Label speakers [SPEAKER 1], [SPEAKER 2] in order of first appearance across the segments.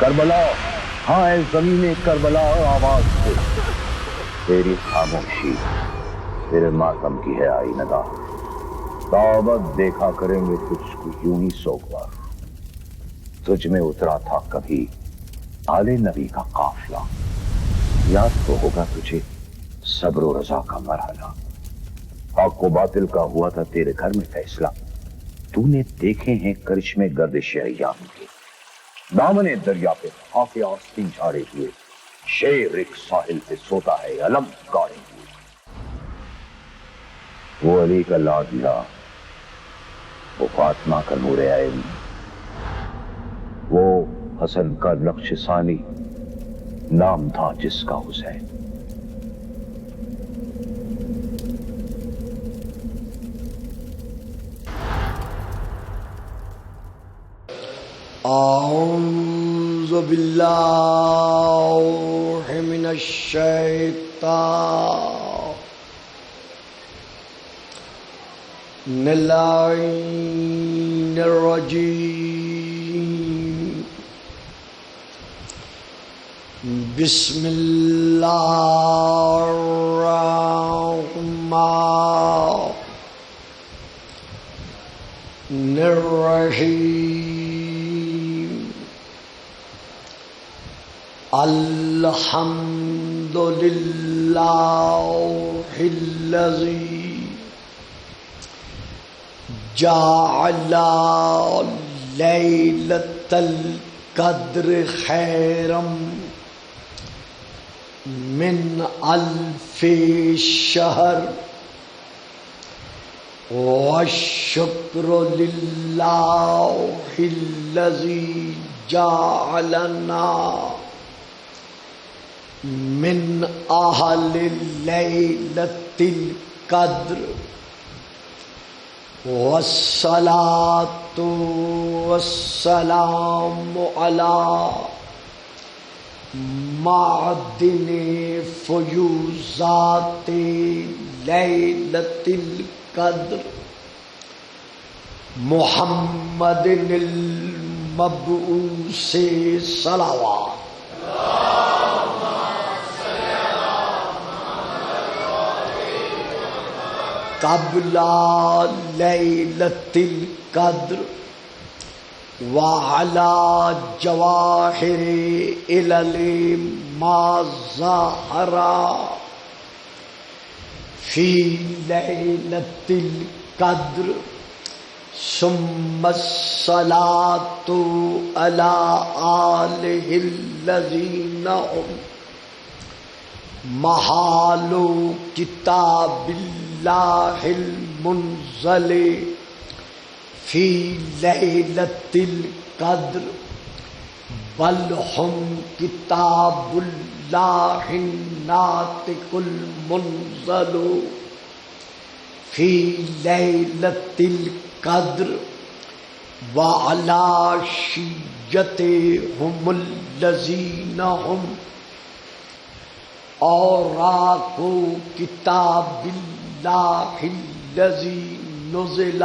[SPEAKER 1] کربلا، ہاں اے زمین کربلا آواز دے، تیری خاموشی تیرے ماتم کی ہے آئینہ، دعوت دیکھا کریں گے تجھ کو یوں ہی سوگوار۔ تجھ میں اترا تھا کبھی آل نبی کا قافلہ، یاد تو ہوگا تجھے صبر و رضا کا مرحلہ۔ حق و باطل کا ہوا تھا تیرے گھر میں فیصلہ، تو نے دیکھے ہیں کرشمے گردش ایام کے۔ دامن دریا پہ خاک آستین جھاڑے ہوئے، شیر ایک ساحل پہ سوتا ہے علم گاڑے ہوئے۔ وہ علی کا لاڈلا، وہ فاطمہ کا نور عین، وہ حسن کا نقش ثانی، نام تھا جس کا حسین۔
[SPEAKER 2] اعوذ باللہ من الشیطان اللعین الرجیم، بسم اللہ الرحمن الرحیم، الحمد للہ الذی جعل لیلۃ القدر خیرا من الف شہر، والشکر للہ الذی جعلنا من اہل لیلۃ القدر، والصلاة والسلام علی معدن فیوزات لیلۃ القدر، محمد المبعوث صلوات۔ قبل لیلۃ القدر وعلی جواہر علل ما ظہر فی لیلۃ القدر، ثم الصلاۃ علی آلہ الذین هم محال کتاب اللہ المنزل فی لیلۃ القدر، بل ہم کتاب اللہ الناطق المنزل فی لیلۃ القدر، وعلی شیعتہم الذین هم اوراق کتاب اللہ الذی نزل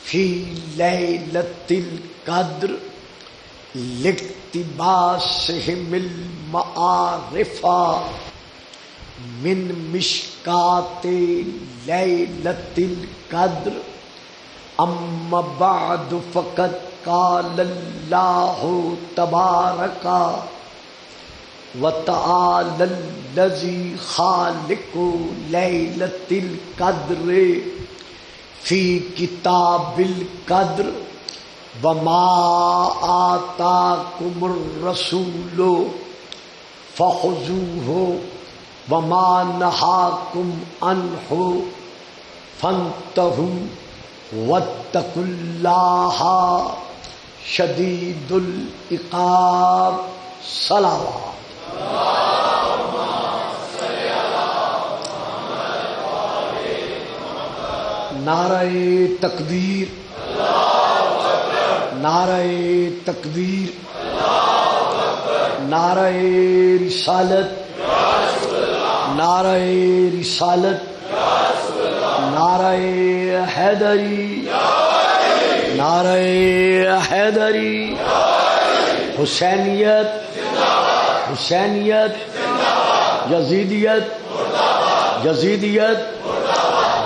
[SPEAKER 2] فی لیلۃ القدر، لاقتباسہم المعارف من مشکات لیلۃ القدر۔ اما بعد فقد قال اللہ تبارک وتعالی الذی خالق لیلۃ القدر فی کتاب القدر، وما آتاکم الرسول فخذوہ وما نہاکم عنہ فانتہوا واتقوا اللہ شدید العقاب۔ صلوات۔ نعرہ تکبیر، نعرہ تکبیر، نعرہ رسالت، نعرہ رسالت، نعرہ حیدری، نعرہ حیدری، حسینیت حسینیت یزیدیت یزیدیت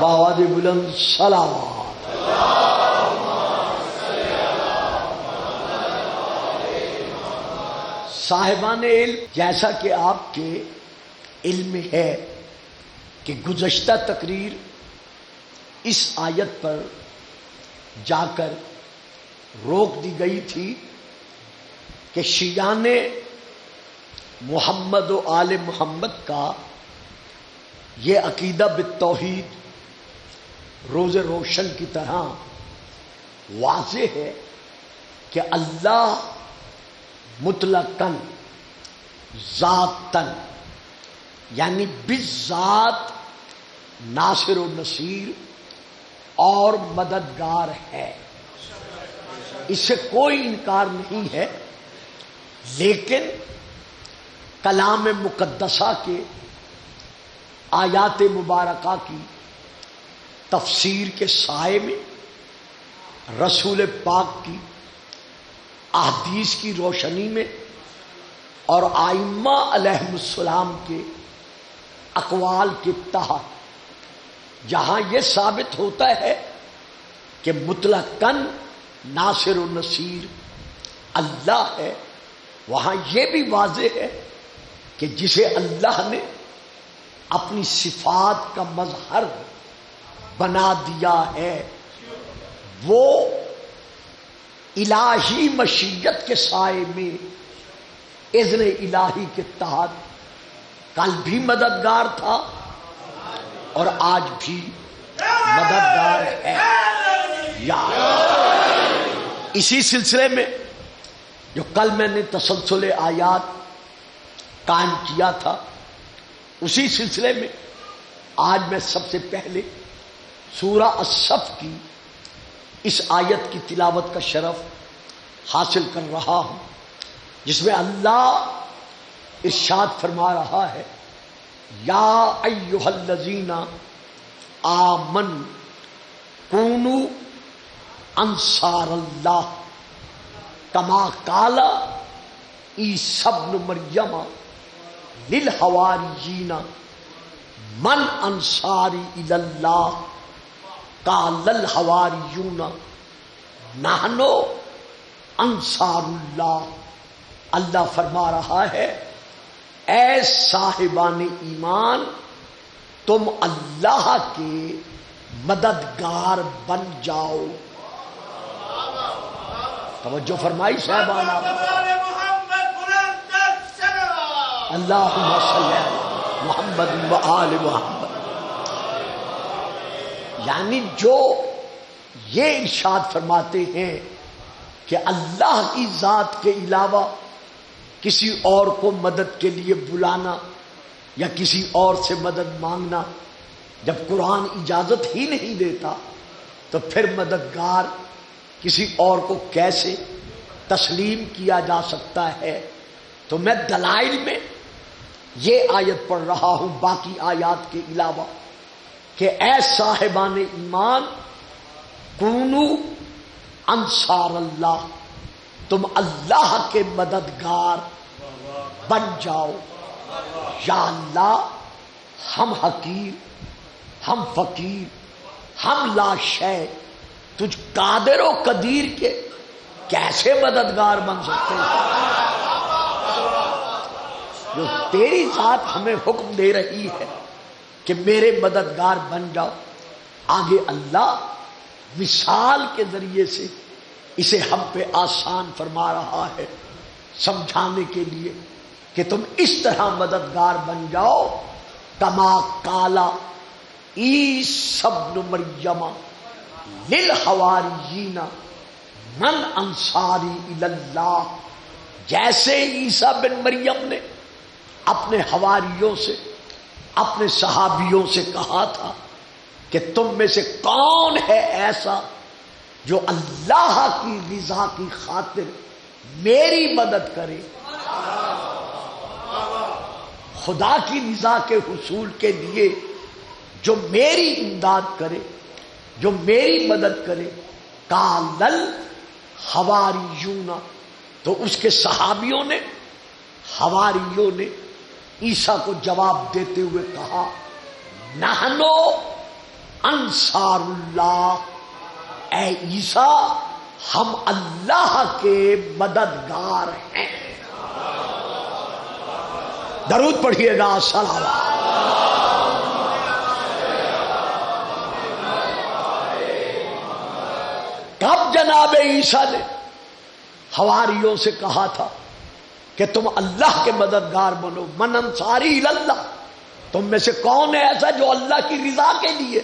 [SPEAKER 2] بآواز بلند صلوات. صاحبان علم، جیسا کہ آپ کے علم میں ہے کہ گزشتہ تقریر اس آیت پر جا کر روک دی گئی تھی کہ شیعان محمد و آل محمد کا یہ عقیدہ بالتوحید روز روشن کی طرح واضح ہے کہ اللہ مطلقاً ذاتاً یعنی بالذات ناصر و نصیر اور مددگار ہے، اس سے کوئی انکار نہیں ہے. لیکن کلام مقدسہ کے آیات مبارکہ کی تفسیر کے سائے میں رسول پاک کی احادیث کی روشنی میں اور ائمہ علیہم السلام کے اقوال کے تحت جہاں یہ ثابت ہوتا ہے کہ مطلقاً ناصر و نصیر اللہ ہے، وہاں یہ بھی واضح ہے کہ جسے اللہ نے اپنی صفات کا مظہر بنا دیا ہے وہ الہی مشیت کے سائے میں اذن الہی کے تحت کل بھی مددگار تھا اور آج بھی مددگار ہے. یا اسی سلسلے میں جو کل میں نے تسلسل آیات قائم کیا تھا، اسی سلسلے میں آج میں سب سے پہلے سورہ الصف کی اس آیت کی تلاوت کا شرف حاصل کر رہا ہوں، جس میں اللہ ارشاد فرما رہا ہے یا ایھا الذین آمنوا کونوا انصار اللہ کما قال عیسی ابن مریم للحواریین من انصاری الی اللہ قال الحواریون نحن انصار اللہ. اللہ فرما رہا ہے اے صاحبان ایمان تم اللہ کے مددگار بن جاؤ. توجہ فرمائی صاحبان اللہم صلی علی محمد و آل محمد. یعنی جو یہ ارشاد فرماتے ہیں کہ اللہ کی ذات کے علاوہ کسی اور کو مدد کے لیے بلانا یا کسی اور سے مدد مانگنا جب قرآن اجازت ہی نہیں دیتا تو پھر مددگار کسی اور کو کیسے تسلیم کیا جا سکتا ہے. تو میں دلائل میں یہ آیت پڑھ رہا ہوں باقی آیات کے علاوہ کہ اے صاحبان ایمان کونو انصار اللہ تم اللہ کے مددگار بن جاؤ. یا اللہ ہم حقیر، ہم فقیر، ہم لا شے تجھ قادر و قدیر کے کیسے مددگار بن سکتے ہیں؟ جو تیری ذات ہمیں حکم دے رہی ہے کہ میرے مددگار بن جاؤ. آگے اللہ مثال کے ذریعے سے اسے ہم پہ آسان فرما رہا ہے سمجھانے کے لیے کہ تم اس طرح مددگار بن جاؤ کما قالا عیسی ابن مریم للحواریین من انصاری الی اللہ. جیسے عیسیٰ بن مریم نے اپنے حواریوں سے اپنے صحابیوں سے کہا تھا کہ تم میں سے کون ہے ایسا جو اللہ کی رضا کی خاطر میری مدد کرے، خدا کی رضا کے حصول کے لیے جو میری امداد کرے، جو میری مدد کرے. قال الحواریون تو اس کے صحابیوں نے، حواریوں نے عیسیٰ کو جواب دیتے ہوئے کہا نحنو انصار اللہ، اے عیسیٰ ہم اللہ کے مددگار ہیں۔ درود پڑھیے گا، صلوات۔ کب جناب عیسیٰ نے حواریوں سے کہا تھا کہ تم اللہ کے مددگار بنو، من انصاری اللہ، تم میں سے کون ہے ایسا جو اللہ کی رضا کے لیے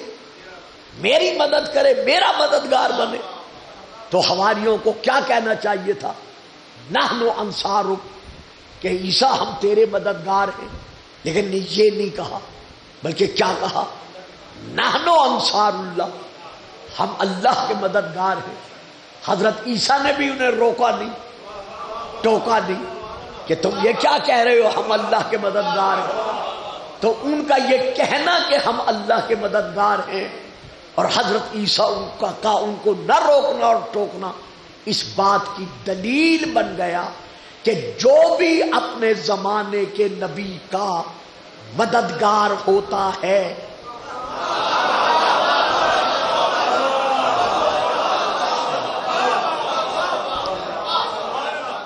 [SPEAKER 2] میری مدد کرے، میرا مددگار بنے؟ تو حواریوں کو کیا کہنا چاہیے تھا؟ نحن انصارک، کہ عیسیٰ ہم تیرے مددگار ہیں، لیکن یہ نہیں کہا، بلکہ کیا کہا؟ نحن انصار اللہ، ہم اللہ کے مددگار ہیں۔ حضرت عیسیٰ نے بھی انہیں روکا نہیں، ٹوکا نہیں کہ تم یہ کیا کہہ رہے ہو ہم اللہ کے مددگار ہیں۔ تو ان کا یہ کہنا کہ ہم اللہ کے مددگار ہیں اور حضرت عیسیٰ ان کو نہ روکنا اور ٹوکنا اس بات کی دلیل بن گیا کہ جو بھی اپنے زمانے کے نبی کا مددگار ہوتا ہے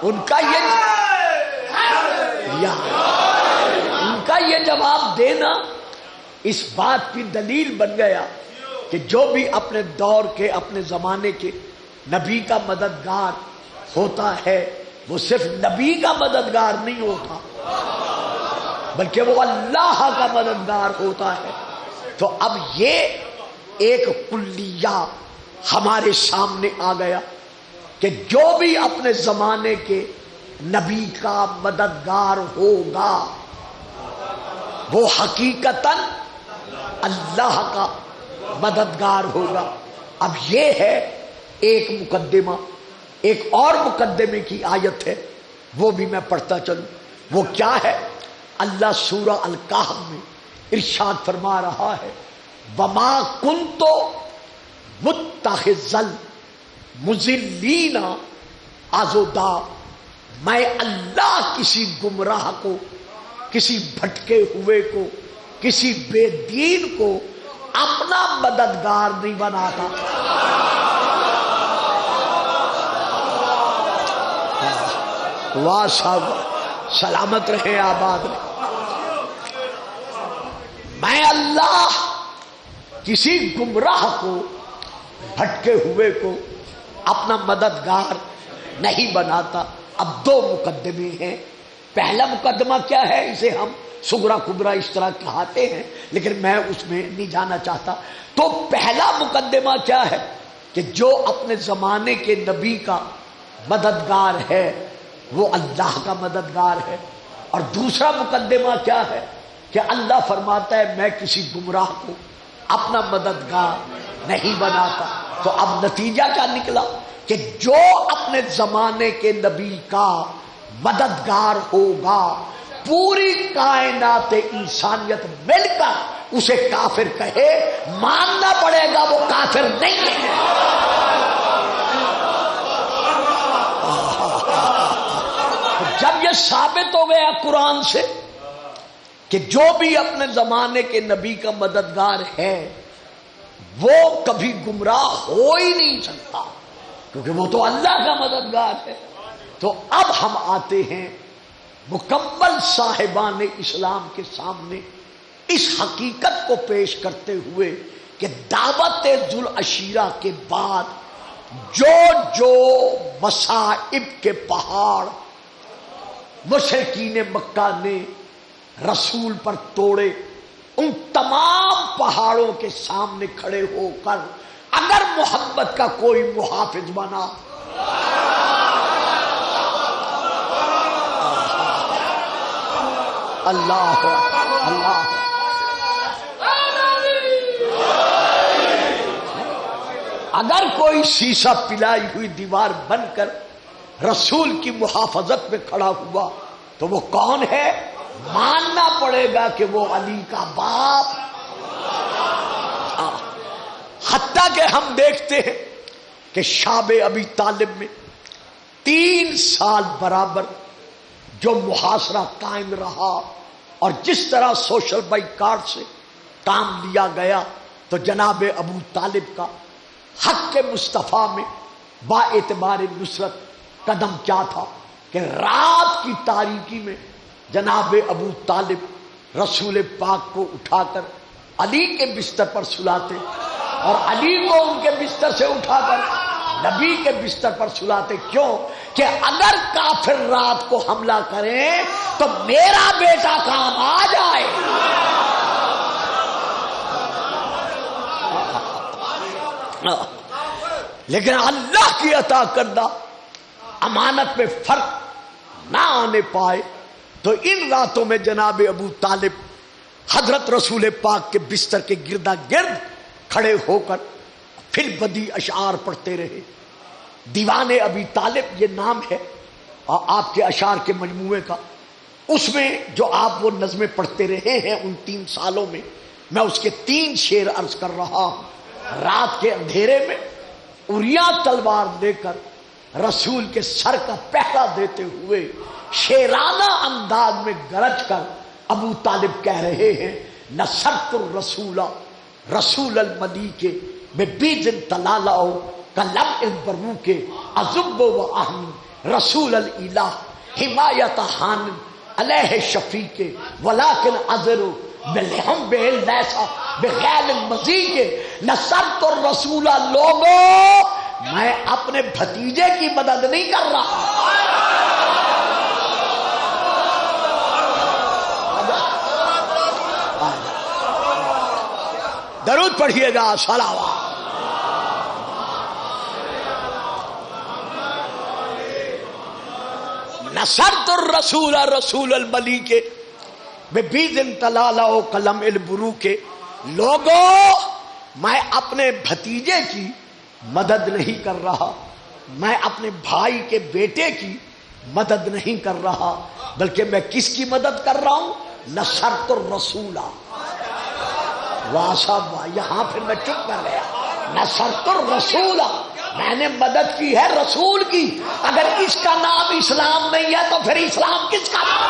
[SPEAKER 2] ان کا یہ جواب دینا اس بات کی دلیل بن گیا کہ جو بھی اپنے دور کے، اپنے زمانے کے نبی کا مددگار ہوتا ہے وہ صرف نبی کا مددگار نہیں ہوتا بلکہ وہ اللہ کا مددگار ہوتا ہے۔ تو اب یہ ایک کلیہ ہمارے سامنے آ گیا کہ جو بھی اپنے زمانے کے نبی کا مددگار ہوگا وہ حقیقتاً اللہ کا مددگار ہوگا۔ اب یہ ہے ایک مقدمہ، ایک اور مقدمے کی آیت ہے، وہ بھی میں پڑھتا چلوں۔ وہ کیا ہے؟ اللہ سورہ الکہف میں ارشاد فرما رہا ہے وما کنت متخذ المضلین عضدا، میں اللہ کسی گمراہ کو، کسی بھٹکے ہوئے کو، کسی بے دین کو اپنا مددگار نہیں بناتا۔ واہ صاحب، سلامت رہے، آباد رہے۔ میں اللہ کسی گمراہ کو، بھٹکے ہوئے کو اپنا مددگار نہیں بناتا۔ اب دو مقدمے ہیں۔ پہلا مقدمہ کیا ہے؟ اسے ہم صغرا کبرا اس طرح کہاتے ہیں، لیکن میں اس میں نہیں جانا چاہتا۔ تو پہلا مقدمہ کیا ہے کہ جو اپنے زمانے کے نبی کا مددگار ہے وہ اللہ کا مددگار ہے۔ اور دوسرا مقدمہ کیا ہے کہ اللہ فرماتا ہے میں کسی گمراہ کو اپنا مددگار نہیں بناتا۔ تو اب نتیجہ کیا نکلا کہ جو اپنے زمانے کے نبی کا مددگار ہوگا پوری کائنات انسانیت مل کر اسے کافر کہے، ماننا پڑے گا وہ کافر نہیں ہے۔ جب یہ ثابت ہو گیا قرآن سے کہ جو بھی اپنے زمانے کے نبی کا مددگار ہے وہ کبھی گمراہ ہو ہی نہیں سکتا کیونکہ وہ تو اللہ کا مددگار ہے، تو اب ہم آتے ہیں مکمل صاحبان اسلام کے سامنے اس حقیقت کو پیش کرتے ہوئے کہ دعوت ذوالعشیرہ کے بعد جو مصائب کے پہاڑ مشرکین مکہ نے رسول پر توڑے، ان تمام پہاڑوں کے سامنے کھڑے ہو کر اگر محمد کا کوئی محافظ بنا، اللہ اللہ، اگر کوئی شیشہ پلائی ہوئی دیوار بن کر رسول کی محافظت میں کھڑا ہوا تو وہ کون ہے؟ ماننا پڑے گا کہ وہ علی کا باپ۔ حتیٰ کہ ہم دیکھتے ہیں کہ شاب ابی طالب میں 3 سال برابر جو محاصرہ قائم رہا اور جس طرح سوشل بائیکاٹ سے کام لیا گیا، تو جناب ابو طالب کا حق مصطفیٰ میں با اعتبار نصرت قدم کیا تھا کہ رات کی تاریکی میں جناب ابو طالب رسول پاک کو اٹھا کر علی کے بستر پر سلاتے اور علی کو ان کے بستر سے اٹھا کر نبی کے بستر پر سلاتے. کیوں؟ کہ اگر کافر رات کو حملہ کریں تو میرا بیٹا کام آ جائے. لیکن اللہ کی عطا کردہ امانت میں فرق نہ آنے پائے تو ان راتوں میں جناب ابو طالب حضرت رسول پاک کے بستر کے گردا گرد کھڑے ہو کر پھر بدی اشعار پڑھتے رہے. دیوان ابی طالب یہ نام ہے آپ کے اشعار کے مجموعے کا. اس میں جو آپ وہ نظمیں پڑھتے رہے ہیں ان 3 سالوں میں، میں اس کے 3 شعر عرض کر رہا ہوں. رات کے اندھیرے میں اوریا تلوار لے کر رسول کے سر کا پہرا دیتے ہوئے شیرانہ انداز میں گرج کر ابو طالب کہہ رہے ہیں نصرت الرسول رسول الملیک میں بیجن تلالاؤ کلم البرو کے ازب و احمی رسول الالہ حمایت حان علیہ شفیق ولیکن ازرو بلہم بہل نیسا بغیر المزید نصرت الرسول. لوگوں میں اپنے بھتیجے کی مدد نہیں کر رہا. درود پڑھیے گا صلوات. نصرت الرسول رسول الملیک بیدن تلالا و قلم البرو کے. لوگوں میں اپنے بھتیجے کی مدد نہیں کر رہا، میں اپنے بھائی کے بیٹے کی مدد نہیں کر رہا، بلکہ میں کس کی مدد کر رہا ہوں؟ نصرت الرسول. واہ صاحب واہ، یہاں پھر میں چپ کر گیا. نصرت الرسول، میں نے مدد کی ہے رسول کی. اگر اس کا نام اسلام نہیں ہے تو پھر اسلام کس کا نام؟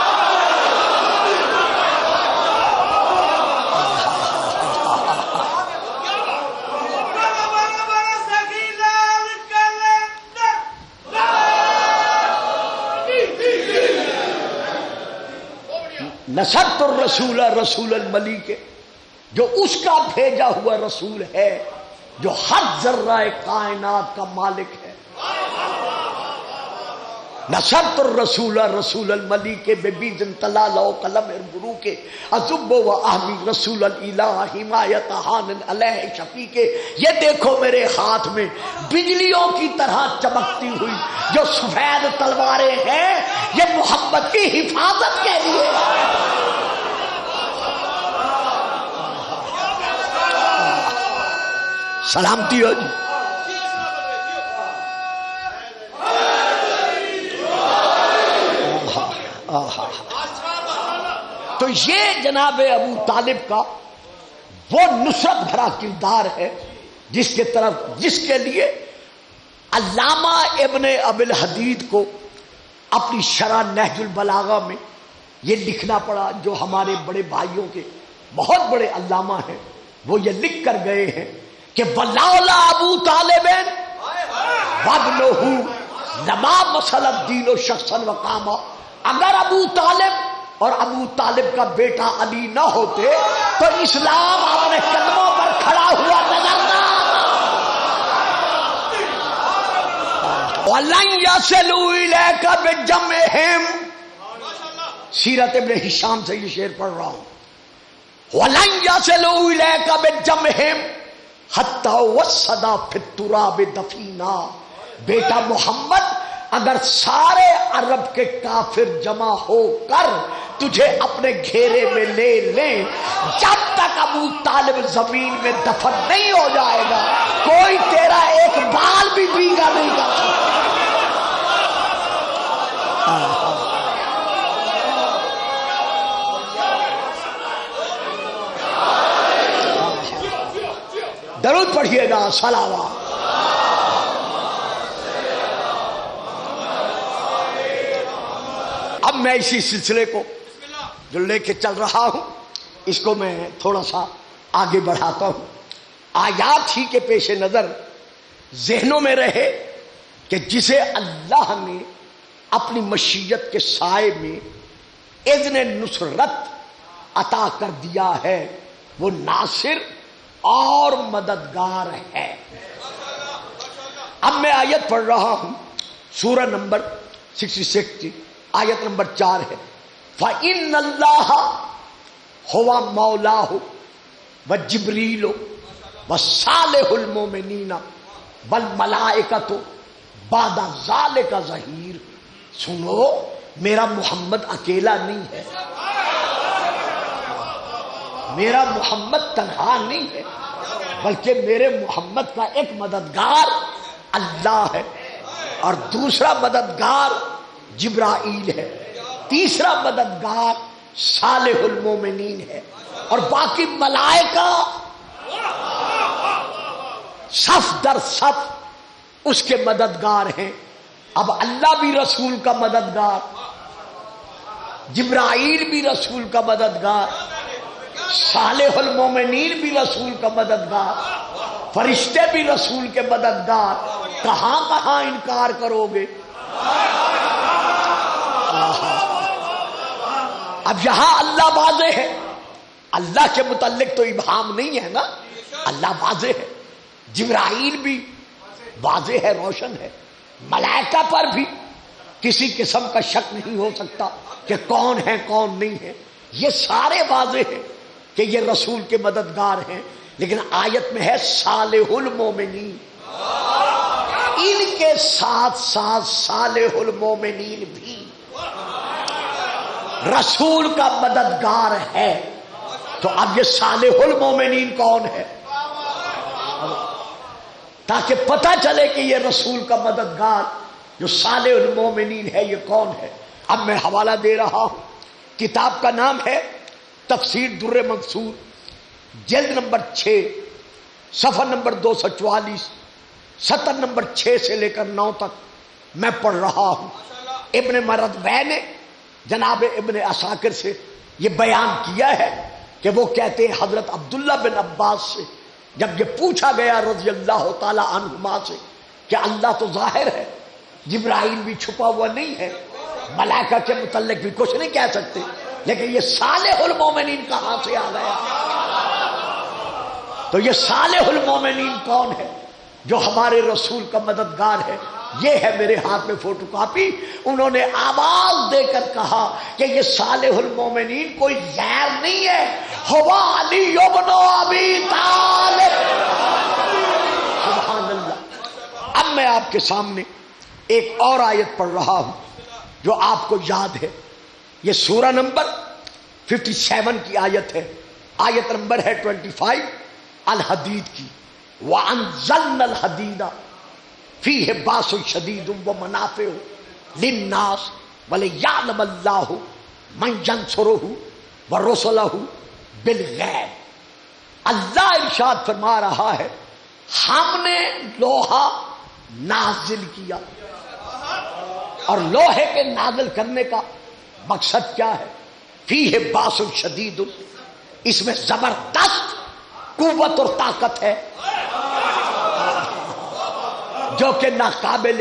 [SPEAKER 2] نصرت الرسول رسول الملیک، جو اس کا بھیجا ہوا رسول ہے جو ہر ذرہ کائنات کا مالک ہے. نصرت الرسول رسول الملیک ببیزن تلالا و قلم البرو کے ازب و احمی رسول الالہ حمایت حان علیہ شفیق. یہ دیکھو میرے ہاتھ میں بجلیوں کی طرح چمکتی ہوئی جو سفید تلواریں ہیں، یہ محمد کی حفاظت کے لیے. سلامتی ہو جی. تو یہ جناب ابو طالب کا وہ نصرت بھرا کردار ہے جس کے لیے علامہ ابن ابی الحدید کو اپنی شرح نہج البلاغہ میں یہ لکھنا پڑا، جو ہمارے بڑے بھائیوں کے بہت بڑے علامہ ہیں. وہ یہ لکھ کر گئے ہیں کہ وَلَوْلَا ابو طالب وَابْنُهُ لَمَا مَسَلَ الدِّينُ شَخْصًا وَقَامًا. اگر ابو طالب اور ابو طالب کا بیٹا علی نہ ہوتے تو اسلام اپنے قدموں پر کھڑا ہوا نظر نہ آتا. وَلَنْ يَصِلُوا إِلَيْكَ بِجَمْعِهِمْ. سیرت ابن ہشام سے یہ شعر پڑھ رہا ہوں. وَلَنْ يَصِلُوا إِلَيْكَ بِجَمْعِهِمْ حتی وَسَدَا فِي التُّرَابِ دَفِينًا. بیٹا محمد اگر سارے عرب کے کافر جمع ہو کر تجھے اپنے گھیرے میں لے لیں، جب تک ابو طالب زمین میں دفن نہیں ہو جائے گا کوئی تیرا ایک بال بھی بھیگا نہیں کر سکتا. درود پڑھیے گا صلوات. اب میں اسی سلسلے کو جو لے کے چل رہا ہوں اس کو میں تھوڑا سا آگے بڑھاتا ہوں. آیات ہی کے پیش نظر ذہنوں میں رہے کہ جسے اللہ نے اپنی مشیت کے سائے میں اذن نصرت عطا کر دیا ہے وہ ناصر اور مددگار ہے. اب میں آیت پڑھ رہا ہوں سورہ نمبر 66 کی آیت نمبر 4 ہے. فَإِنَّ اللَّهَ هُوَ مَوْلَاهُ وَجِبْرِيلُ وَصَالِحُ الْمُؤْمِنِينَ وَالْمَلَائِكَةُ بَعْدَ ذَلِكَ ظَهِيرٌ. سنو میرا محمد اکیلا نہیں ہے، میرا محمد تنہا نہیں ہے، بلکہ میرے محمد کا ایک مددگار اللہ ہے اور دوسرا مددگار جبرائیل ہے، تیسرا مددگار صالح المومنین ہے، اور باقی ملائکہ صف در صف اس کے مددگار ہیں. اب اللہ بھی رسول کا مددگار، جبرائیل بھی رسول کا مددگار، صالح المومنین بھی رسول کا مددگار، فرشتے بھی رسول کے مددگار. کہاں کہاں انکار کرو گے؟ اب یہاں اللہ واضح ہے، اللہ کے متعلق تو ابہام نہیں ہے نا، اللہ واضح ہے. جبرائیل بھی واضح ہے، روشن ہے. ملائکہ پر بھی کسی قسم کا شک نہیں ہو سکتا کہ کون ہے کون نہیں ہے. یہ سارے واضح ہیں کہ یہ رسول کے مددگار ہیں. لیکن آیت میں ہے صالح المومنین، ان کے ساتھ ساتھ صالح المومنین بھی رسول کا مددگار ہے. تو اب یہ صالح المومنین کون ہے؟ تاکہ پتہ چلے کہ یہ رسول کا مددگار جو صالح المومنین ہے یہ کون ہے. اب میں حوالہ دے رہا ہوں، کتاب کا نام ہے تفسیر در منصور، جلد نمبر 6 صفحہ نمبر 244، سطر نمبر 6 سے لے کر 9 تک میں پڑھ رہا ہوں. ابن مردویہ نے جناب ابن عساکر سے یہ بیان کیا ہے کہ وہ کہتے ہیں حضرت عبداللہ بن عباس سے جب یہ پوچھا گیا رضی اللہ تعالی عنہما سے کہ اللہ تو ظاہر ہے، جبرائیل بھی چھپا ہوا نہیں ہے، ملائکہ کے متعلق بھی کچھ نہیں کہہ سکتے، لیکن یہ صالح المومنین کہاں سے آ گیا؟ تو یہ صالح المومنین کون ہے جو ہمارے رسول کا مددگار ہے؟ یہ ہے میرے ہاتھ میں فوٹو کاپی. انہوں نے آواز دے کر کہا کہ یہ صالح المومنین کوئی غیر نہیں ہے، ہوا علی ابن ابی طالب. سبحان اللہ. اب میں آپ کے سامنے ایک اور آیت پڑھ رہا ہوں جو آپ کو یاد ہے. یہ سورہ نمبر 57 کی آیت ہے، آیت نمبر ہے 25 الحدید کی. وَأَنزَلْنَا الْحَدِيدَ فِيهِ بَأْسٌ شَدِيدٌ وَمَنَافِعُ لِلنَّاسِ وَلِيَعْلَمَ اللَّهُ مَن يَنصُرُهُ وَرُسُلَهُ بِالْغَیبِ. اللہ ارشاد فرما رہا ہے ہم نے لوہا نازل کیا، اور لوہے کے نازل کرنے کا مقصد کیا ہے؟ فِيهِ بَأْسٌ شَدِيدٌ، اس میں زبردست قوت اور طاقت ہے جو کہ ناقابل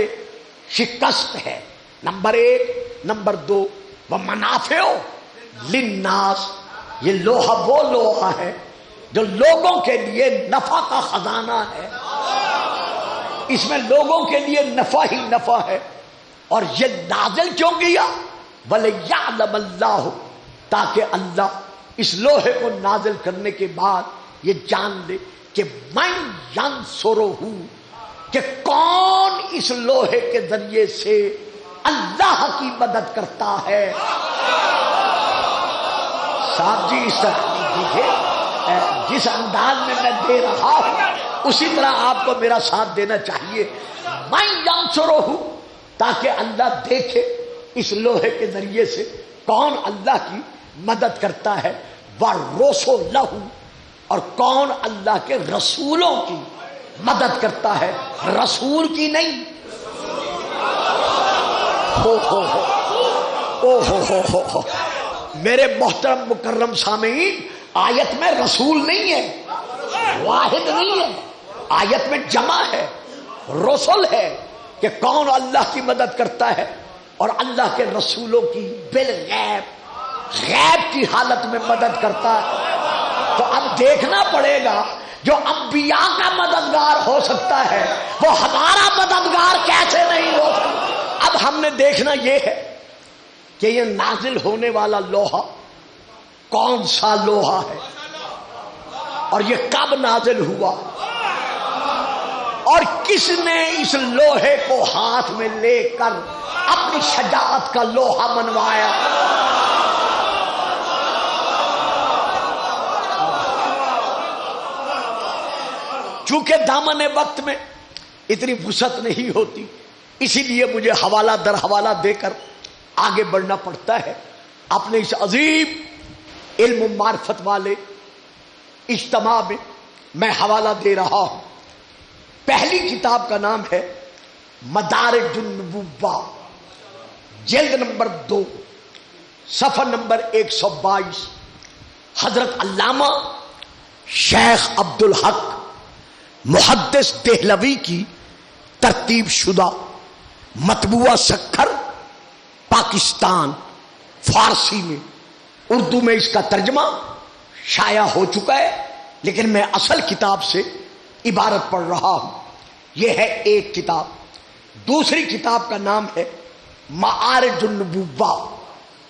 [SPEAKER 2] شکست ہے. نمبر 1. نمبر 2 ومنافع للناس، یہ لوہا وہ لوہا ہے جو لوگوں کے لیے نفع کا خزانہ ہے، اس میں لوگوں کے لیے نفع ہی نفع ہے. اور یہ نازل کیوں کیا؟ وَلِيَعْلَمَ اللَّهُ، تاکہ اللہ اس لوہے کو نازل کرنے کے بعد یہ جان لے کہ من ینصرہ، کہ کون اس لوہے کے ذریعے سے اللہ کی مدد کرتا ہے. صاحب جی اس طرح دیکھیں، جس انداز میں دے رہا ہوں اسی طرح آپ کو میرا ساتھ دینا چاہیے. من ینصرہ، تاکہ اللہ دیکھے اس لوہے کے ذریعے سے کون اللہ کی مدد کرتا ہے. وَرُسُلَهُ، اور کون اللہ کے رسولوں کی مدد کرتا ہے، رسول کی نہیں. ہو میرے محترم مکرم سامعین، آیت میں رسول نہیں ہے، واحد نہیں ہے، آیت میں جمع ہے، رسول ہے کہ کون اللہ کی مدد کرتا ہے اور اللہ کے رسولوں کی بالغیب غیب کی حالت میں مدد کرتا ہے۔ تو اب دیکھنا پڑے گا جو انبیاء کا مددگار ہو سکتا ہے وہ ہمارا مددگار کیسے نہیں ہو سکتا۔ اب ہم نے دیکھنا یہ ہے کہ یہ نازل ہونے والا لوہا کون سا لوہا ہے اور یہ کب نازل ہوا اور کس نے اس لوہے کو ہاتھ میں لے کر اپنی شجاعت کا لوہا منوایا۔ چونکہ دامن وقت میں اتنی وسعت نہیں ہوتی، اسی لیے مجھے حوالہ در حوالہ دے کر آگے بڑھنا پڑتا ہے۔ اپنے اس عظیم علم و معرفت والے اجتماع میں حوالہ دے رہا ہوں۔ پہلی کتاب کا نام ہے مدارج النبوہ، جلد نمبر 2، صفحہ نمبر 122، حضرت علامہ شیخ عبدالحق محدث دہلوی کی ترتیب شدہ مطبوعہ سکھر پاکستان، فارسی میں، اردو میں اس کا ترجمہ شائع ہو چکا ہے، لیکن میں اصل کتاب سے عبارت پڑھ رہا ہوں۔ یہ ہے ایک کتاب۔ دوسری کتاب کا نام ہے معارج النبوہ۔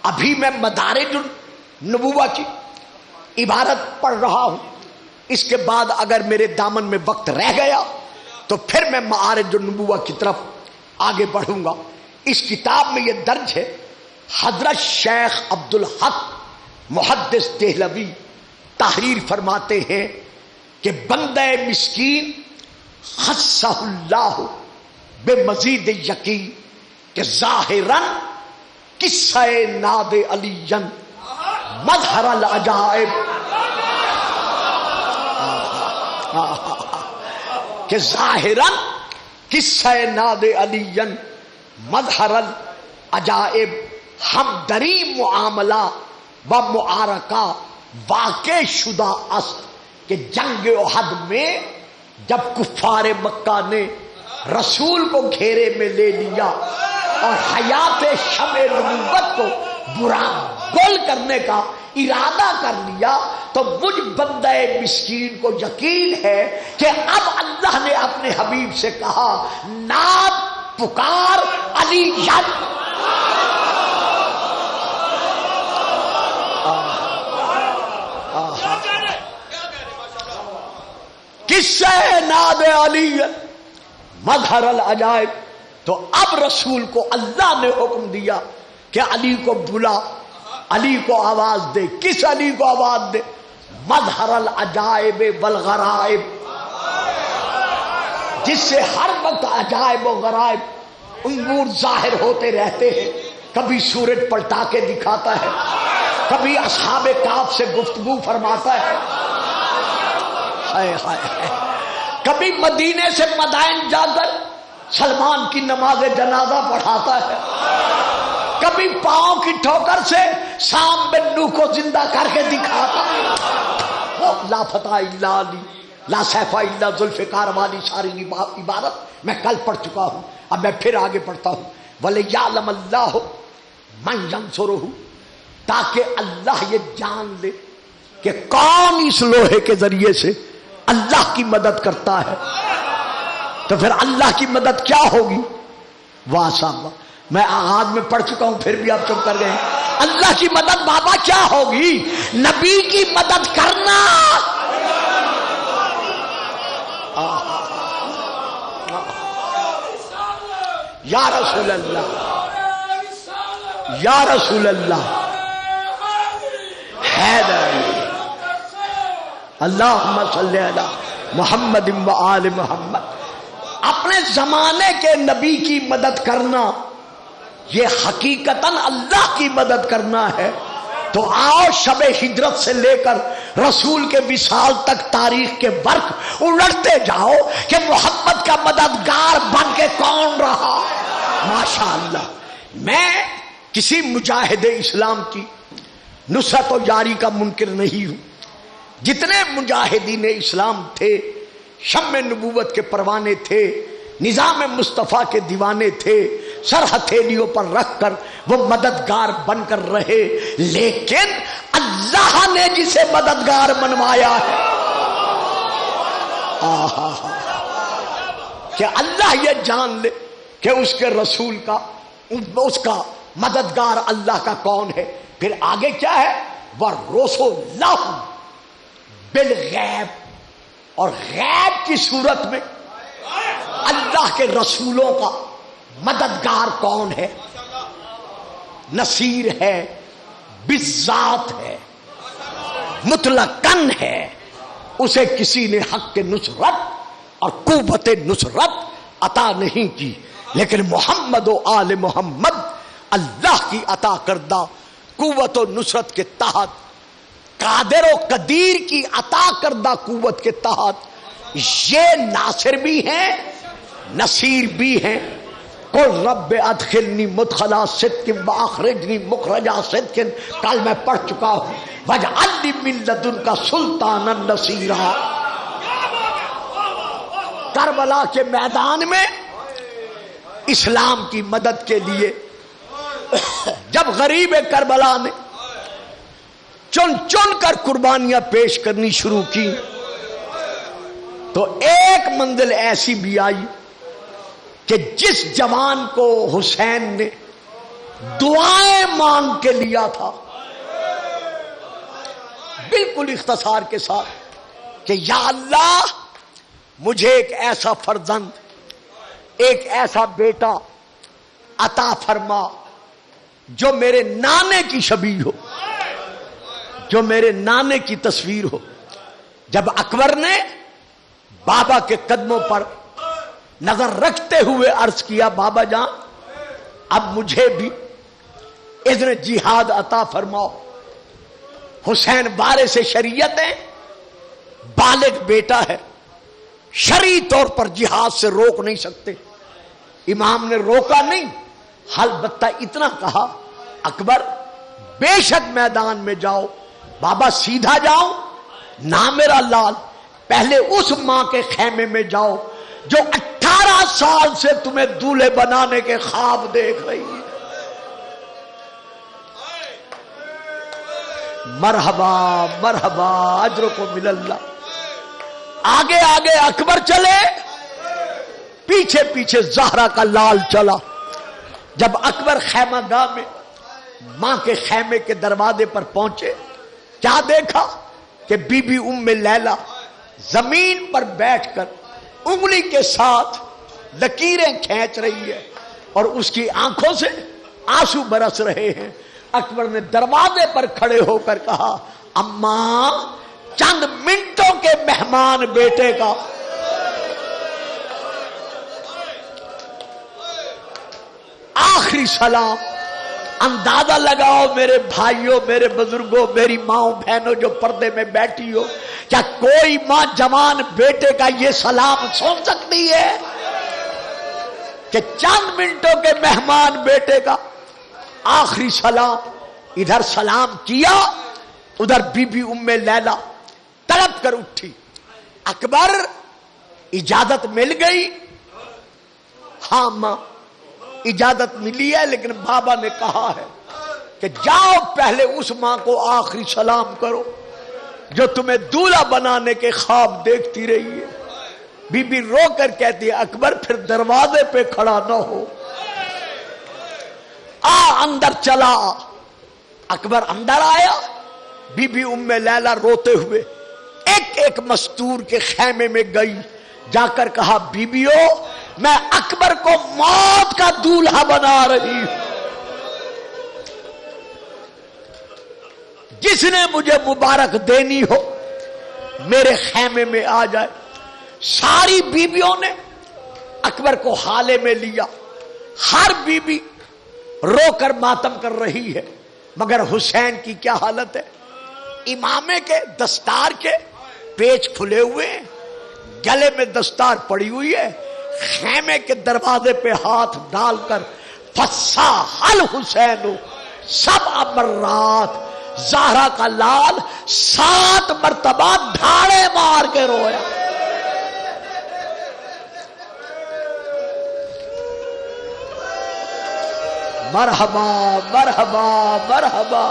[SPEAKER 2] ابھی میں مدارج النبوہ کی عبارت پڑھ رہا ہوں، اس کے بعد اگر میرے دامن میں وقت رہ گیا تو پھر میں معارج النبوہ کی طرف آگے بڑھوں گا۔ اس کتاب میں یہ درج ہے، حضرت شیخ عبدالحق محدث دہلوی تحریر فرماتے ہیں کہ بندہ مسکین خصہ اللہ بے مزید یقین کہ ظاہراً قصہ ناد علی مظہر العجائب، کہ ظاہراً قصہ ناد علی مظہر العجائب، ہم دری معاملہ و معارکہ واقع شدہ است کہ جنگ احد میں جب کفار مکہ نے رسول کو گھیرے میں لے لیا اور حیات شمع نبوت کو برا گل کرنے کا ارادہ کر لیا، تو مجھ بندہ مسکین کو یقین ہے کہ اب اللہ نے اپنے حبیب سے کہا ناد پکار علی جان۔ قصہ ناد علی مظہر العجائب۔ تو اب رسول کو اللہ نے حکم دیا کہ علی کو بلا، علی کو آواز دے۔ کس علی کو آواز دے؟ مظہر العجائب والغرائب، جس سے ہر وقت عجائب و غرائب امور ظاہر ہوتے رہتے ہیں۔ کبھی سورج پلٹا کے دکھاتا ہے، کبھی اصحاب کہف سے گفتگو فرماتا ہے، کبھی مدینے سے مدائن جا کر سلمان کی نماز جنازہ پڑھاتا ہے، کبھی پاؤں کی ٹھوکر سے سام بن نوح کو زندہ کر کے دکھاتا ہے۔ وہ لا فتح الا علی، لا سیف الا ذوالفقار والی ساری عبارت میں کل پڑھ چکا ہوں، اب میں پھر آگے پڑھتا ہوں۔ وَلِيَعْلَمَ اللَّهُ مَنْ يَنْصُرُهُ، تاکہ اللہ یہ جان لے کہ کون اس لوہے کے ذریعے سے اللہ کی مدد کرتا ہے۔ تو پھر اللہ کی مدد کیا ہوگی؟ واہ صاحب، میں آغاز میں پڑھ چکا ہوں پھر بھی آپ چپ کر گئے۔ اللہ کی مدد بابا کیا ہوگی؟ نبی کی مدد کرنا۔ یا رسول اللہ، یا رسول اللہ، حیدر اللہم صلی علی محمد و آل محمد۔ اپنے زمانے کے نبی کی مدد کرنا یہ حقیقتاً اللہ کی مدد کرنا ہے۔ تو آؤ شب ہجرت سے لے کر رسول کے وصال تک تاریخ کے برق الٹتے جاؤ کہ محمد کا مددگار بن کے کون رہا۔ ماشاء اللہ، میں کسی مجاہد اسلام کی نصرت و یاری کا منکر نہیں ہوں. جتنے مجاہدین اسلام تھے شمع نبوت کے پروانے تھے، نظام مصطفیٰ کے دیوانے تھے، سر ہتھیلیوں پر رکھ کر وہ مددگار بن کر رہے، لیکن اللہ نے جسے مددگار منوایا ہے کہ اللہ یہ جان لے کہ اس کے رسول کا، اس کا مددگار اللہ کا کون ہے. پھر آگے کیا ہے؟ وَالرُّسُلَ بالغیب، اور غیب کی صورت میں اللہ کے رسولوں کا مددگار کون ہے؟ نصیر ہے، بالذات ہے، مطلقاً ہے. اسے کسی نے حق کے نصرت اور قوت نصرت عطا نہیں کی، لیکن محمد و آل محمد اللہ کی عطا کردہ قوت و نصرت کے تحت، قادر و قدیر کی عطا کردہ قوت کے تحت یہ ناصر بھی ہیں، نصیر بھی ہیں. قل رب ادخلنی مدخلا صدق واخرجنی مخرجا صدق، کل میں پڑھ چکا ہوں. واجعل لی من لدنک سلطانا نصیرا. کربلا کے میدان میں اسلام کی مدد کے لیے جب غریب کربلا نے چن چن کر قربانیاں پیش کرنی شروع کی تو ایک منزل ایسی بھی آئی کہ جس جوان کو حسین نے دعائیں مانگ کے لیا تھا، بالکل اختصار کے ساتھ کہ یا اللہ مجھے ایک ایسا فرزند، ایک ایسا بیٹا عطا فرما جو میرے نانے کی شبیہ ہو، جو میرے نانے کی تصویر ہو. جب اکبر نے بابا کے قدموں پر نظر رکھتے ہوئے عرض کیا بابا جان اب مجھے بھی اذن جہاد عطا فرماؤ. حسین وارث شریعت ہے، بالغ بیٹا ہے، شرعی طور پر جہاد سے روک نہیں سکتے. امام نے روکا نہیں، البتہ اتنا کہا اکبر بے شک میدان میں جاؤ، بابا سیدھا جاؤ نہ میرا لال، پہلے اس ماں کے خیمے میں جاؤ جو 18 سال سے تمہیں دولہے بنانے کے خواب دیکھ رہی ہے. مرحبا مرحبا اجرکم من اللہ. آگے آگے اکبر چلے، پیچھے پیچھے زہرا کا لال چلا. جب اکبر خیمہ گاہ میں ماں کے خیمے کے دروازے پر پہنچے، کیا دیکھا کہ بی بی ام لیلا زمین پر بیٹھ کر انگلی کے ساتھ لکیریں کھینچ رہی ہے اور اس کی آنکھوں سے آنسو برس رہے ہیں. اکبر نے دروازے پر کھڑے ہو کر کہا اماں چند منٹوں کے مہمان بیٹے کا آخری سلام. اندازہ لگاؤ میرے بھائیوں، میرے بزرگوں، میری ماؤں بہنوں جو پردے میں بیٹھی ہو، کیا کوئی ماں جوان بیٹے کا یہ سلام سن سکتی ہے کہ چند منٹوں کے مہمان بیٹے کا آخری سلام؟ ادھر سلام کیا، ادھر بی بی ام لیلا تڑپ کر اٹھی. اکبر اجازت مل گئی؟ ہاں ماں اجازت ملی ہے، لیکن بابا نے کہا ہے کہ جاؤ پہلے اس ماں کو آخری سلام کرو جو تمہیں دولہا بنانے کے خواب دیکھتی رہی ہے. بی بی رو کر کہتی ہے اکبر پھر دروازے پہ کھڑا نہ ہو، اندر چلا. اکبر اندر آیا، بی بی ام لیلا روتے ہوئے ایک ایک مستور کے خیمے میں گئی، جا کر کہا بیبیو میں اکبر کو موت کا دولہا بنا رہی ہوں، جس نے مجھے مبارک دینی ہو میرے خیمے میں آ جائے. ساری بیبیوں نے اکبر کو حالے میں لیا، ہر بیوی رو کر ماتم کر رہی ہے، مگر حسین کی کیا حالت ہے؟ امامے کے دستار کے پیچ کھلے ہوئے ہیں، گلے میں دستار پڑی ہوئی ہے، خیمے کے دروازے پہ ہاتھ ڈال کر فصاحل حسین سب مرات، زہرا کا لال 7 مرتبہ ڈھاڑے مار کے رویا۔ مرحبا مرحبا مرحبا،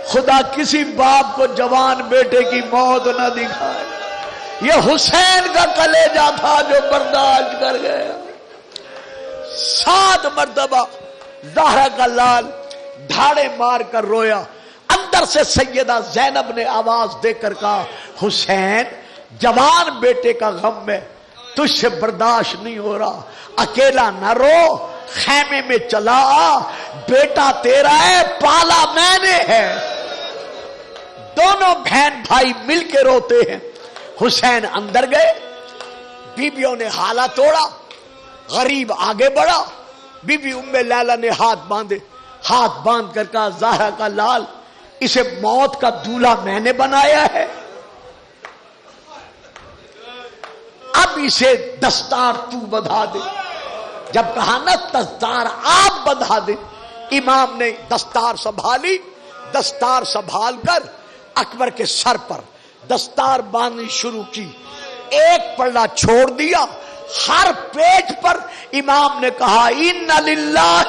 [SPEAKER 2] خدا کسی باپ کو جوان بیٹے کی موت نہ دکھائے۔ یہ حسین کا کلیجہ تھا جو برداشت کر گیا۔ 7 مرتبہ زہرا کا لال ڈھاڑے مار کر رویا۔ اندر سے سیدہ زینب نے آواز دے کر کہا، حسین جوان بیٹے کا غم میں تجھ سے برداشت نہیں ہو رہا، اکیلا نہ رو، خیمے میں چلا آ، بیٹا تیرا ہے، پالا میں نے ہے۔ دونوں بہن بھائی مل کے روتے ہیں۔ حسین اندر گئے، بیبیوں نے حالہ توڑا، غریب آگے بڑھا، بی بی ام لیلہ نے ہاتھ باندھے، ہاتھ باندھ کر کہا، زہرا کا لال اسے موت کا دولہا میں نے بنایا ہے، اب اسے دستار تو بندھا دے۔ جب کہا نا دستار آپ بندھا دے، امام نے دستار سنبھالی، دستار سنبھال کر اکبر کے سر پر دستار باندھنی شروع کی، ایک پلڑا چھوڑ دیا، ہر پیٹ پر امام نے کہا، ان للہ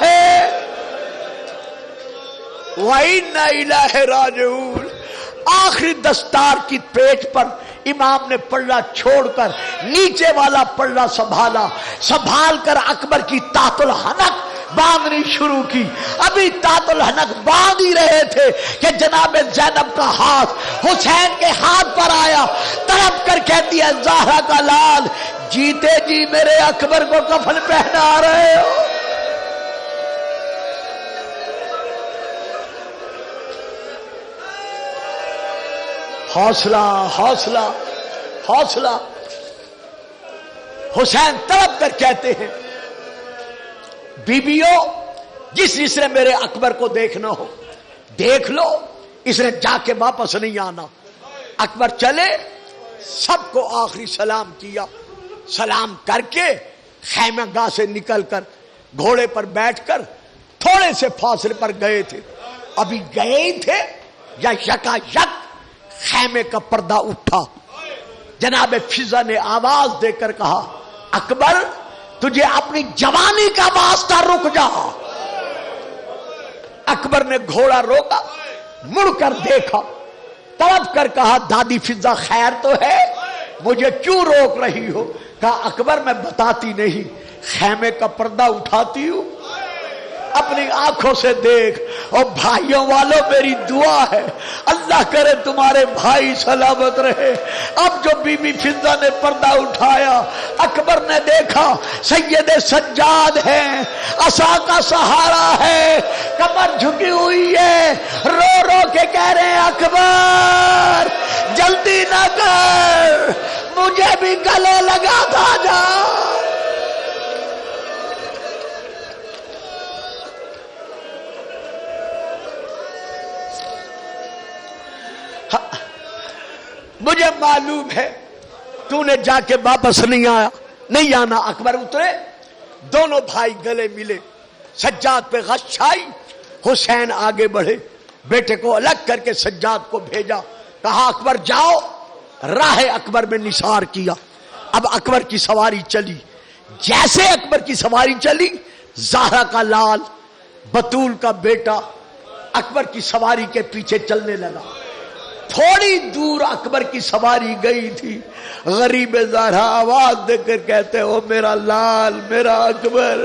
[SPEAKER 2] وَإِنَّ إِلَيْهِ رَاجِعُونَ۔ آخری دستار کی پیٹ پر امام نے پلڑا چھوڑ کر نیچے والا پلڑا سنبھال کر اکبر کی تحت الحنک باندھنی شروع کی۔ ابھی تحت الحنک باندھ ہی رہے تھے کہ جناب زینب کا ہاتھ حسین کے ہاتھ پر آیا، تڑپ کر کہتی ہے، زہرا کا لال جیتے جی میرے اکبر کو کفن پہنا رہے ہو۔ حوصلہ حوصلہ حوصلہ۔ حسین تڑپ کر کہتے ہیں، بیبیوں جس نے میرے اکبر کو دیکھنا ہو دیکھ لو، اس نے جا کے واپس نہیں آنا۔ اکبر چلے، سب کو آخری سلام کیا، سلام کر کے خیمہ گاہ سے نکل کر گھوڑے پر بیٹھ کر تھوڑے سے فاصلے پر گئے تھے۔ ابھی گئے ہی تھے یا یکا یک خیمے کا پردہ اٹھا۔ جناب فضا نے آواز دے کر کہا، اکبر تجھے اپنی جوانی کا واسطہ، رک جا۔ اکبر نے گھوڑا روکا، مڑ کر دیکھا، تڑپ کر کہا، دادی فضا خیر تو ہے، مجھے کیوں روک رہی ہو؟ کہا، اکبر میں بتاتی نہیں، خیمے کا پردہ اٹھاتی ہوں، اپنی آنکھوں سے دیکھ۔ اور بھائیوں والوں میری دعا ہے، اللہ کرے تمہارے بھائی سلامت رہے۔ اب جو بی بی فضا نے پردہ اٹھایا، اکبر نے دیکھا سید سجاد ہیں، عصا کا سہارا ہے، کمر جھکی ہوئی ہے، رو رو کے کہہ رہے ہیں، اکبر جلدی نہ کر، مجھے بھی گلے لگا تھا جا۔ مجھے معلوم ہے تو نے جا کے واپس نہیں آنا۔ اکبر اترے، دونوں بھائی گلے ملے، سجاد پہ غش چھائی۔ حسین آگے بڑھے، بیٹے کو الگ کر کے سجاد کو بھیجا، کہا اکبر جاؤ۔ راہ اکبر میں نثار کیا۔ اب اکبر کی سواری چلی، جیسے اکبر کی سواری چلی، زہرا کا لال بطول کا بیٹا اکبر کی سواری کے پیچھے چلنے لگا۔ تھوڑی دور اکبر کی سواری گئی تھی، غریب زہرا آواز دے کر کہتے ہو، میرا لال، میرا اکبر،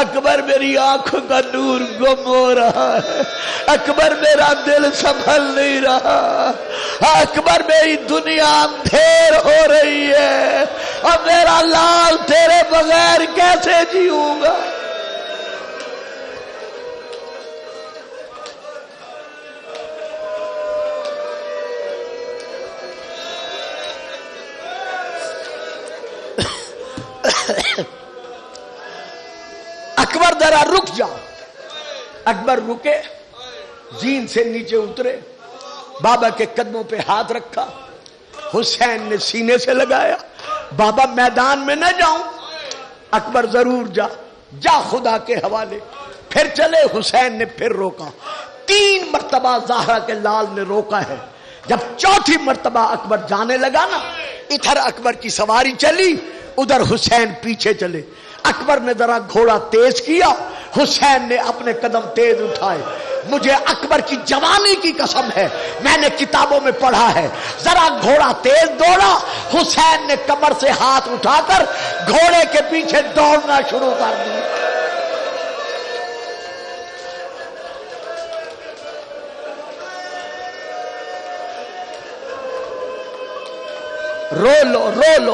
[SPEAKER 2] اکبر میری آنکھوں کا نور گم ہو رہا ہے، اکبر میرا دل سنبھل نہیں رہا، اکبر میری دنیا اندھیر ہو رہی ہے، اور میرا لال تیرے بغیر کیسے جیوں گا۔ اکبر ذرا رک جا۔ اکبر رکے، زین سے نیچے اترے، بابا کے قدموں پہ ہاتھ رکھا، حسین نے سینے سے لگایا، بابا میدان میں نہ جاؤں۔ اکبر ضرور جا خدا کے حوالے۔ پھر چلے، حسین نے پھر روکا، 3 مرتبہ زہرا کے لال نے روکا ہے۔ جب 4تھی مرتبہ اکبر جانے لگا نا، ادھر اکبر کی سواری چلی، ادھر حسین پیچھے چلے۔ اکبر نے ذرا گھوڑا تیز کیا، حسین نے اپنے قدم تیز اٹھائے۔ مجھے اکبر کی جوانی کی قسم ہے، میں نے کتابوں میں پڑھا ہے، ذرا گھوڑا تیز دوڑا، حسین نے کمر سے ہاتھ اٹھا کر گھوڑے کے پیچھے دوڑنا شروع کر دیا۔ رو لو رو لو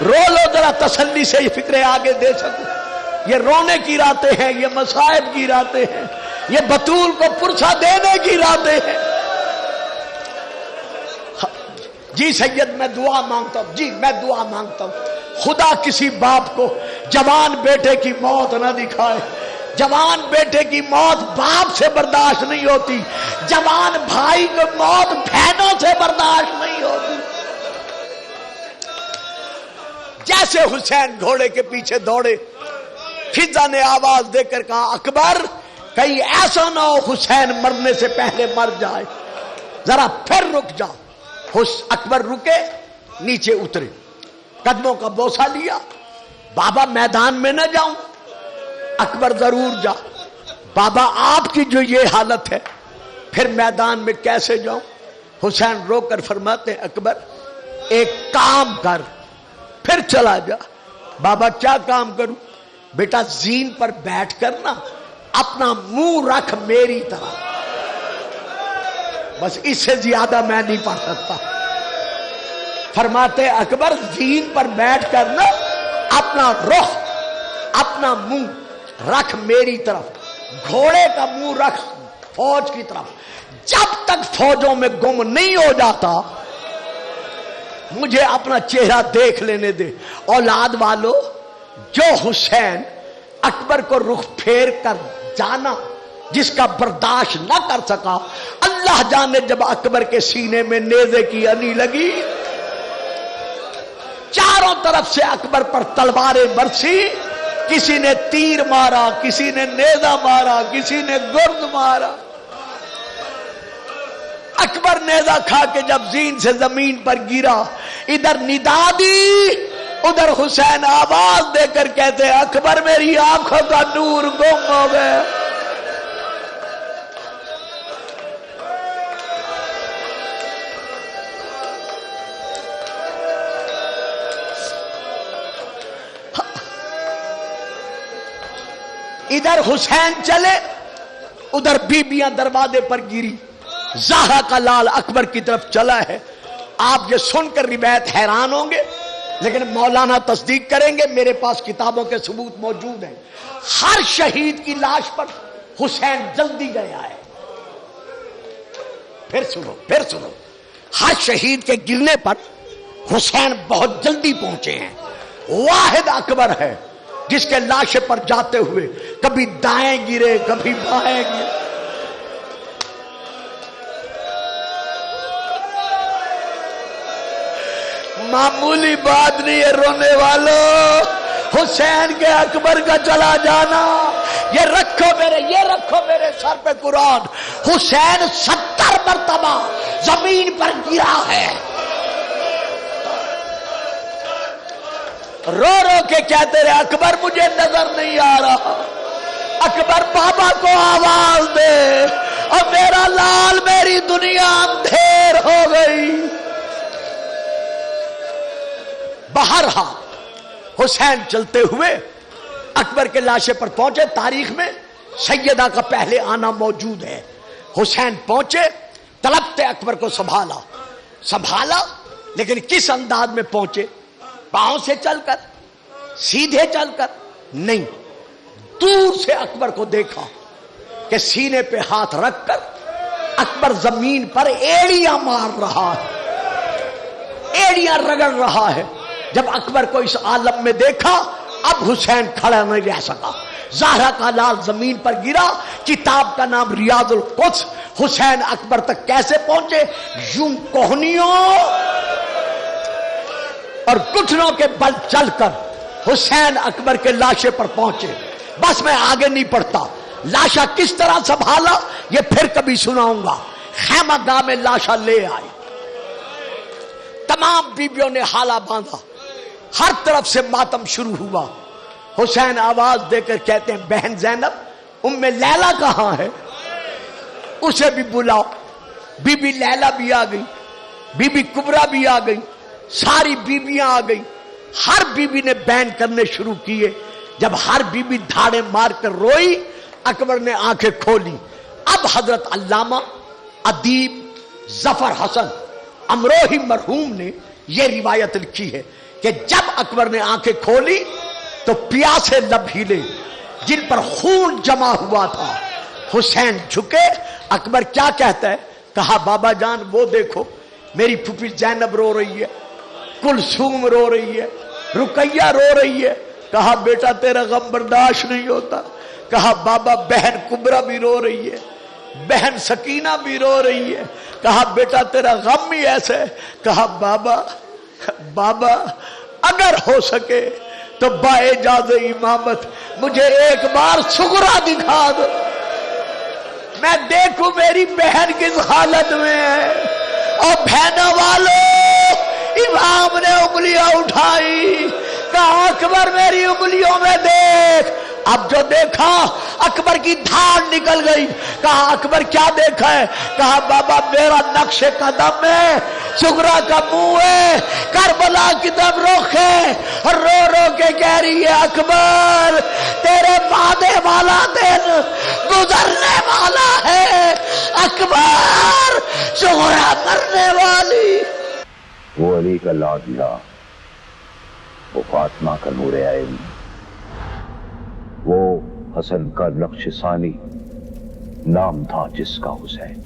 [SPEAKER 2] رو لو ذرا تسلی سے، یہ فکریں آگے دے سکوں۔ یہ رونے کی راتیں ہیں، یہ مصائب کی راتیں ہیں، یہ بطول کو پرسہ دینے کی راتیں ہیں۔ جی سید میں دعا مانگتا ہوں، جی میں دعا مانگتا ہوں، خدا کسی باپ کو جوان بیٹے کی موت نہ دکھائے۔ جوان بیٹے کی موت باپ سے برداشت نہیں ہوتی، جوان بھائی کی موت بہنوں سے برداشت نہیں ہوتی۔ جیسے حسین گھوڑے کے پیچھے دوڑے، فضا نے آواز دے کر کہا اکبر کہیں ایسا نہ ہو حسین مرنے سے پہلے مر جائے، ذرا پھر رک جا۔ اکبر رکے، نیچے اترے، قدموں کا بوسہ لیا، بابا میدان میں نہ جاؤں؟ اکبر ضرور جا، بابا آپ کی جو یہ حالت ہے پھر میدان میں کیسے جاؤں؟ حسین رو کر فرماتے اکبر ایک کام کر، پھر چلا جا۔ بابا کیا کام کروں؟ بیٹا زین پر بیٹھ کر نا اپنا منہ رکھ میری طرح، بس اس سے زیادہ میں نہیں پڑھ سکتا۔ فرماتے اکبر زین پر بیٹھ کر نا اپنا رخ، اپنا منہ رکھ میری طرف، گھوڑے کا منہ رکھ فوج کی طرف، جب تک فوجوں میں گم نہیں ہو جاتا مجھے اپنا چہرہ دیکھ لینے دے۔ اولاد والو، جو حسین اکبر کو رخ پھیر کر جانا جس کا برداشت نہ کر سکا، اللہ جانے جب اکبر کے سینے میں نیزے کی انی لگی، چاروں طرف سے اکبر پر تلواریں برسی، کسی نے تیر مارا، کسی نے نیزہ مارا، کسی نے گرد مارا۔ اکبر نیزہ کھا کے جب زین سے زمین پر گرا، ادھر ندا دی، ادھر حسین آواز دے کر کہتے اکبر میری آنکھوں کا نور گم ہو گیا۔ ادھر حسین چلے، ادھر بیبیاں دروازے پر گری، زہرا کا لال اکبر کی طرف چلا ہے۔ آپ یہ سن کر روایت حیران ہوں گے، لیکن مولانا تصدیق کریں گے، میرے پاس کتابوں کے ثبوت موجود ہیں۔ ہر شہید کی لاش پر حسین جلدی گیا ہے۔ پھر سنو، ہر شہید کے گرنے پر حسین بہت جلدی پہنچے ہیں۔ واحد اکبر ہے جس کے لاشے پر جاتے ہوئے کبھی دائیں گرے، کبھی بائیں گرے۔ معمولی بات نہیں ہے رونے والوں، حسین کے اکبر کا چلا جانا۔ یہ رکھو میرے سر پہ قرآن، حسین 70 مرتبہ زمین پر گرا ہے، رو رو کے کہتے رہے اکبر مجھے نظر نہیں آ رہا، اکبر بابا کو آواز دے، اور میرا لال میری دنیا اندھیر ہو گئی۔ بہرحال حسین چلتے ہوئے اکبر کے لاشے پر پہنچے۔ تاریخ میں سیدہ کا پہلے آنا موجود ہے۔ حسین پہنچے، طلبتے اکبر کو سنبھالا، لیکن کس انداز میں پہنچے؟ پاؤں سے چل کر، سیدھے چل کر نہیں، دور سے اکبر کو دیکھا کہ سینے پہ ہاتھ رکھ کر اکبر زمین پر ایڑیاں مار رہا ہے، ایڑیاں رگڑ رہا ہے۔ جب اکبر کو اس عالم میں دیکھا، اب حسین کھڑا نہیں رہ سکا، زہرا کا لال زمین پر گرا۔ کتاب کا نام ریاض القدس۔ حسین اکبر تک کیسے پہنچے؟ یوں کوہنیوں اور گھٹنوں کے بل چل کر حسین اکبر کے لاشے پر پہنچے۔ بس میں آگے نہیں پڑھتا، لاشا کس طرح سنبھالا یہ پھر کبھی سناؤں گا. خیمہ گاہ میں لاشا لے آئی, تمام بیویوں نے حالہ باندھا, ہر طرف سے ماتم شروع ہوا. حسین آواز دے کر کہتے ہیں بہن زینب ام لیلا کہاں ہے, اسے بھی بلاؤ. بی بی لیلا بھی آ گئی, بی بی کبرا بھی آ گئی, ساری بیویاں آ گئی. ہر بیوی نے بیان کرنے شروع کیے. جب ہر بیوی دھاڑے مار کر روئی اکبر نے آنکھیں کھولی. اب حضرت علامہ ادیب ظفر حسن امروہی مرحوم نے یہ روایت لکھی ہے کہ جب اکبر نے آنکھیں کھولی تو پیاسے لب ہلے جن پر خون جمع ہوا تھا. حسین جھکے, اکبر کیا کہتا ہے؟ کہا بابا جان وہ دیکھو میری پھوپھی زینب رو رہی ہے, کلثوم رو رہی ہے, رقیہ رو رہی ہے. کہا بیٹا تیرا غم برداشت نہیں ہوتا. کہا بابا بہن کبرا بھی رو رہی ہے, بہن سکینہ بھی رو رہی ہے. کہا بیٹا تیرا غم ہی ایسا ہے. کہا بابا اگر ہو سکے تو باعجاز امامت مجھے ایک بار سغرا دکھا دو, میں دیکھوں میری بہن کس حالت میں ہے. اور بہنوں والوں امام نے انگلیاں اٹھائی, کہا اکبر میری انگلیوں میں دیکھ. اب جو دیکھا اکبر کی دھاڑ نکل گئی. کہا اکبر کیا دیکھا ہے؟ کہا بابا میرا نقش قدم ہے, سغرا کا منہ ہے, کربلا کی طرف رخ ہے, اور رو رو کے کہہ رہی ہے اکبر تیرے وعدے والا دن گزرنے والا ہے, اکبر سغرا مرنے والی.
[SPEAKER 1] وہ علی کا لاڈلا, وہ فاطمہ کا نور عین, وہ حسن کا نقش ثانی, نام تھا جس کا حسین.